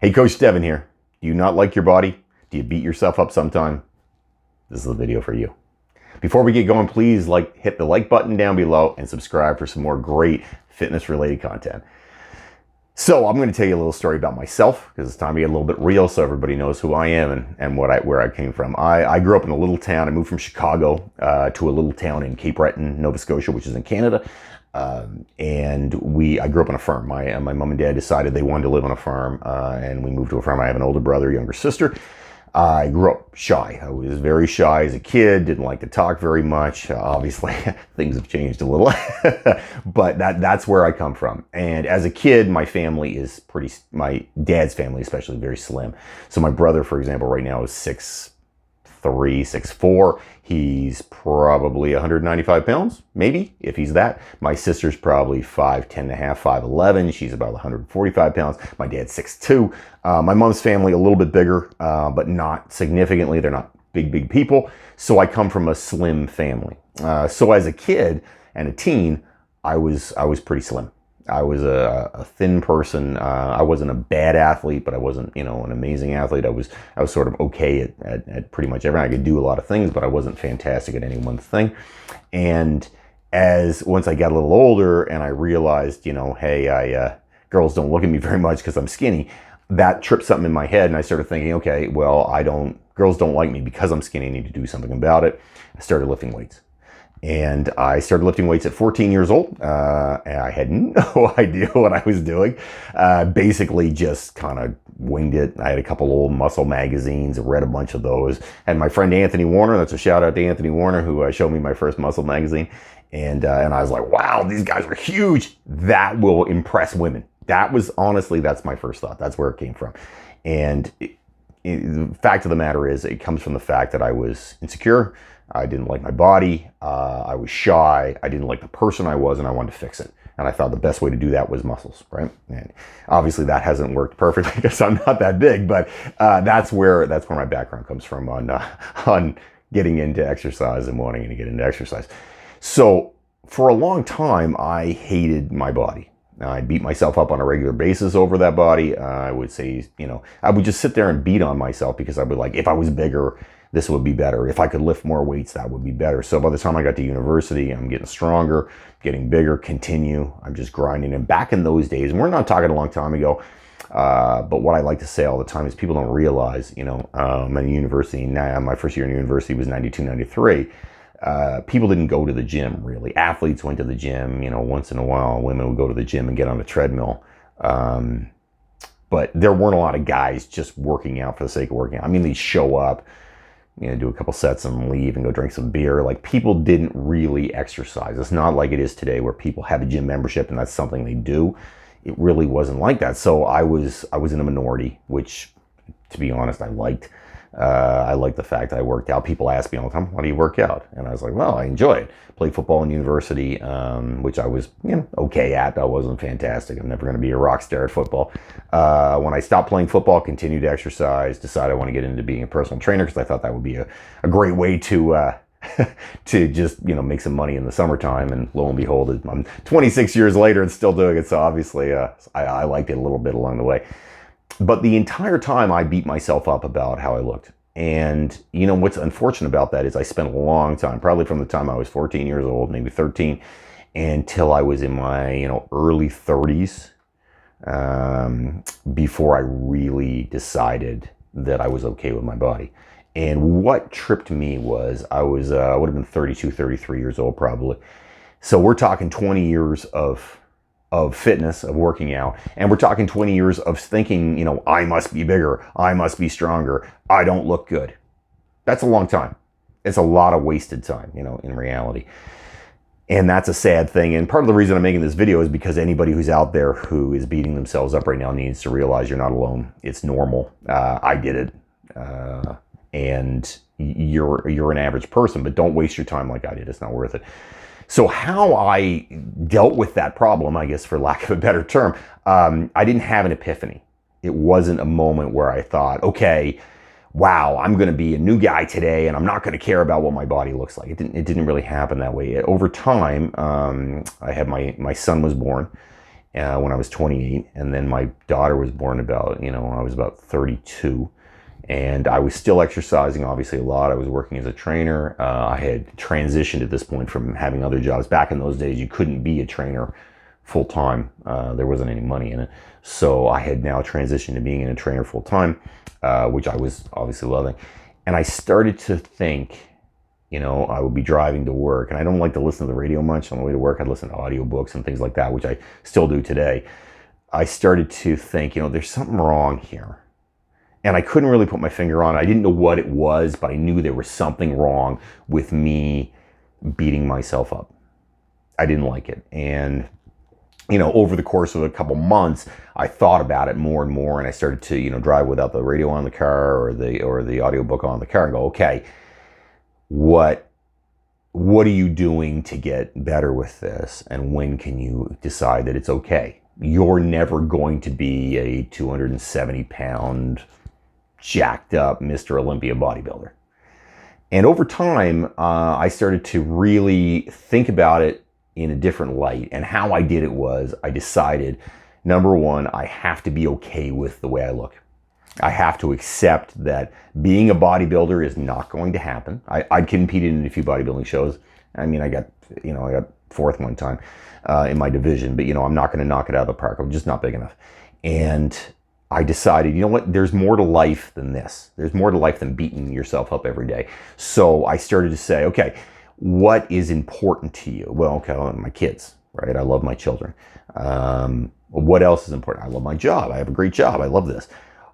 Hey, Coach Devin here. Do you not like your body? Do you beat yourself up sometime? This is the video for you. Before we get going, please hit the like button down below and subscribe for some more great fitness related content. So I'm going to tell you a little story about myself because it's time to get a little bit real so everybody knows who I am and where I came from. I grew up in a little town. I moved from Chicago to a little town in Cape Breton, Nova Scotia, which is in Canada. I grew up on a farm. My mom and dad decided they wanted to live on a farm, and we moved to a farm. I have an older brother, younger sister. I grew up shy. I was very shy as a kid, didn't like to talk very much. Obviously, things have changed a little, but that's where I come from. And as a kid, my dad's family especially, very slim. So my brother, for example, right now is 6'3", 6'4". He's probably 195 pounds, maybe, if he's that. My sister's probably 5'10 and a half, 5'11". She's about 145 pounds. My dad's 6'2". My mom's family, a little bit bigger, but not significantly. They're not big people. So I come from a slim family. So as a kid and a teen, I was pretty slim. I was a thin person. I wasn't a bad athlete, but I wasn't, an amazing athlete. I was sort of okay at pretty much everything. I could do a lot of things, but I wasn't fantastic at any one thing. And once I got a little older and I realized, hey, girls don't look at me very much because I'm skinny, that tripped something in my head. And I started thinking, okay, well, girls don't like me because I'm skinny. I need to do something about it. I started lifting weights. And I started lifting weights at 14 years old. And I had no idea what I was doing. Basically just kind of winged it. I had a couple old muscle magazines, read a bunch of those. And my friend Anthony Warner, that's a shout out to Anthony Warner, who showed me my first muscle magazine. And I was like, wow, these guys are huge. That will impress women. That's my first thought. That's where it came from. And the fact of the matter is, it comes from the fact that I was insecure. I didn't like my body. I was shy. I didn't like the person I was, and I wanted to fix it. And I thought the best way to do that was muscles, right? And obviously that hasn't worked perfectly because I'm not that big, but that's where my background comes from on getting into exercise and wanting to get into exercise. So for a long time, I hated my body. I beat myself up on a regular basis over that body. I would say, I would just sit there and beat on myself because I would if I was bigger, this would be better. If I could lift more weights, that would be better. So by the time I got to university, I'm getting stronger, getting bigger, I'm just grinding. And back in those days, and we're not talking a long time ago, but what I like to say all the time is people don't realize, I'm in university now, my first year in university was 92, 93. People didn't go to the gym, really. Athletes went to the gym, once in a while. Women would go to the gym and get on a treadmill. But there weren't a lot of guys just working out for the sake of working out. I mean, they'd show up, do a couple sets and leave and go drink some beer. People didn't really exercise. It's not like it is today where people have a gym membership and that's something they do. It really wasn't like that. So I was in a minority, which, to be honest, I liked. I like the fact that I worked out. People ask me all the time, why do you work out? And I was like, well, I enjoy it. Played football in university, which I was okay at. I wasn't fantastic. I'm never going to be a rock star at football. When I stopped playing football, continued to exercise, decided I want to get into being a personal trainer because I thought that would be a great way to to just make some money in the summertime. And lo and behold, I'm 26 years later and still doing it. So obviously I liked it a little bit along the way. But the entire time I beat myself up about how I looked. And what's unfortunate about that is I spent a long time, probably from the time I was 14 years old, maybe 13, until I was in my early 30s, before I really decided that I was okay with my body. And what tripped me was I would have been 32, 33 years old probably. So we're talking 20 years of fitness, of working out. And we're talking 20 years of thinking, I must be bigger. I must be stronger. I don't look good. That's a long time. It's a lot of wasted time, in reality. And that's a sad thing. And part of the reason I'm making this video is because anybody who's out there who is beating themselves up right now needs to realize you're not alone. It's normal. I did it. And you're an average person, but don't waste your time like I did. It's not worth it. So how I dealt with that problem, I guess for lack of a better term, I didn't have an epiphany. It wasn't a moment where I thought, okay, wow, I'm going to be a new guy today and I'm not going to care about what my body looks like. It didn't really happen that way. Over time, I had my son was born, when I was 28. And then my daughter was born about, when I was about 32. And I was still exercising, obviously, a lot. I was working as a trainer. I had transitioned at this point from having other jobs. Back in those days, you couldn't be a trainer full time. There wasn't any money in it. So I had now transitioned to being a trainer full time, which I was obviously loving. And I started to think, I would be driving to work, and I don't like to listen to the radio much. On the way to work, I'd listen to audiobooks and things like that, which I still do today. I started to think, there's something wrong here. And I couldn't really put my finger on it. I didn't know what it was, but I knew there was something wrong with me beating myself up. I didn't like it. And, over the course of a couple months, I thought about it more and more, and I started to, drive without the radio on the car or the audiobook on the car and go, okay, what are you doing to get better with this? And when can you decide that it's okay? You're never going to be a 270-pound jacked up Mr. Olympia bodybuilder. And over time, I started to really think about it in a different light. And how I did it was, I decided, number one, I have to be okay with the way I look. I have to accept that being a bodybuilder is not going to happen. I competed in a few bodybuilding shows. I mean, I got fourth one time in my division, but I'm not going to knock it out of the park. I'm just not big enough. And I decided, there's more to life than this. There's more to life than beating yourself up every day. So I started to say, okay, what is important to you? Well, okay, my kids, right? I love my children. What else is important? I love my job. I have a great job. I love this.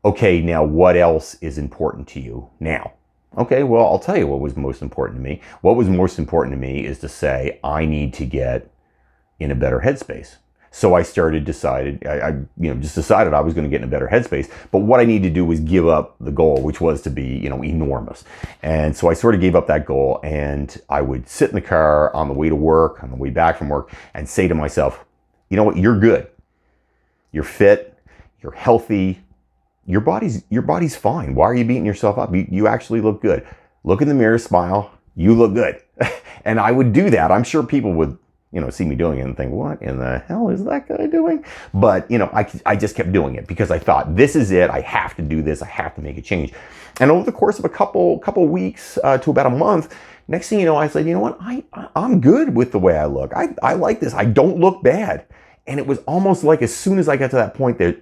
Okay, now what else is important to you now? Okay, well, I'll tell you what was most important to me. What was most important to me is to say, I need to get in a better headspace. So I decided I decided I was going to get in a better headspace. But what I needed to do was give up the goal, which was to be, enormous. And so I sort of gave up that goal, and I would sit in the car on the way to work, on the way back from work, and say to myself, you know what, you're good. You're fit. You're healthy. Your body's fine. Why are you beating yourself up? You actually look good. Look in the mirror, smile. You look good. And I would do that. I'm sure people would, see me doing it and think, what in the hell is that guy doing? But, I just kept doing it because I thought, this is it. I have to do this. I have to make a change. And over the course of a couple weeks to about a month, next thing you know, I said, you know what? I'm good with the way I look. I like this. I don't look bad. And it was almost like as soon as I got to that point there,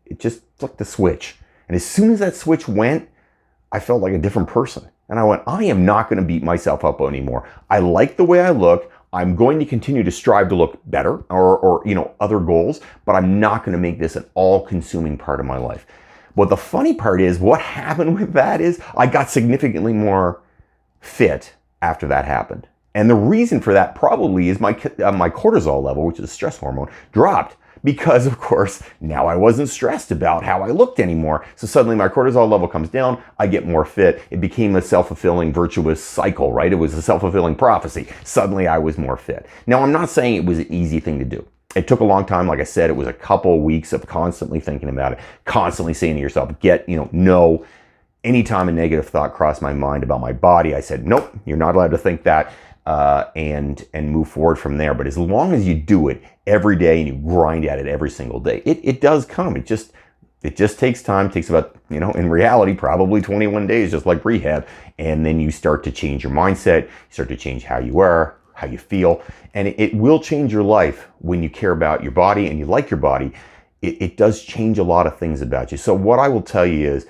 it just flicked the switch. And as soon as that switch went, I felt like a different person. And I went, I am not going to beat myself up anymore. I like the way I look. I'm going to continue to strive to look better or other goals, but I'm not going to make this an all-consuming part of my life. But the funny part is, what happened with that is I got significantly more fit after that happened. And the reason for that probably is my cortisol level, which is a stress hormone, dropped. Because, of course, now I wasn't stressed about how I looked anymore. So suddenly my cortisol level comes down, I get more fit. It became a self-fulfilling virtuous cycle, right? It was a self-fulfilling prophecy. Suddenly I was more fit. Now, I'm not saying it was an easy thing to do. It took a long time. Like I said, it was a couple weeks of constantly thinking about it, constantly saying to yourself, no. Anytime a negative thought crossed my mind about my body, I said, nope, you're not allowed to think that. And move forward from there. But as long as you do it every day and you grind at it every single day, it does come. It just takes time. It takes about, in reality, probably 21 days, just like rehab. And then you start to change your mindset. You start to change how you are, how you feel. And it will change your life when you care about your body and you like your body. It does change a lot of things about you. So what I will tell you is,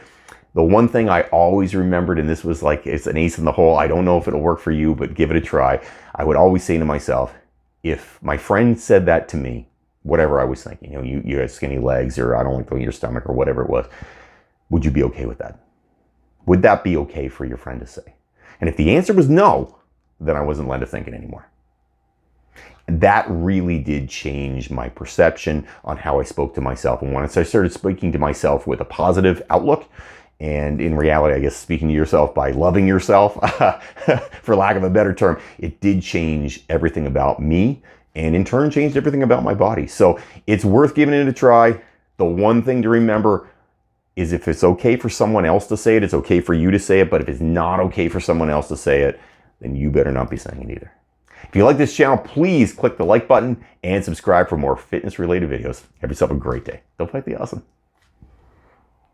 the one thing I always remembered, and this was like, it's an ace in the hole. I don't know if it'll work for you, but give it a try. I would always say to myself, if my friend said that to me, whatever I was thinking, you have skinny legs, or I don't like the way your stomach, or whatever it was, would you be okay with that? Would that be okay for your friend to say? And if the answer was no, then I wasn't led to thinking anymore. That really did change my perception on how I spoke to myself. And once I started speaking to myself with a positive outlook, and in reality, I guess speaking to yourself by loving yourself, for lack of a better term, it did change everything about me, and in turn changed everything about my body. So it's worth giving it a try. The one thing to remember is, if it's okay for someone else to say it, it's okay for you to say it. But if it's not okay for someone else to say it, then you better not be saying it either. If you like this channel, please click the like button and subscribe for more fitness related videos. Have yourself a great day. Don't fight the awesome.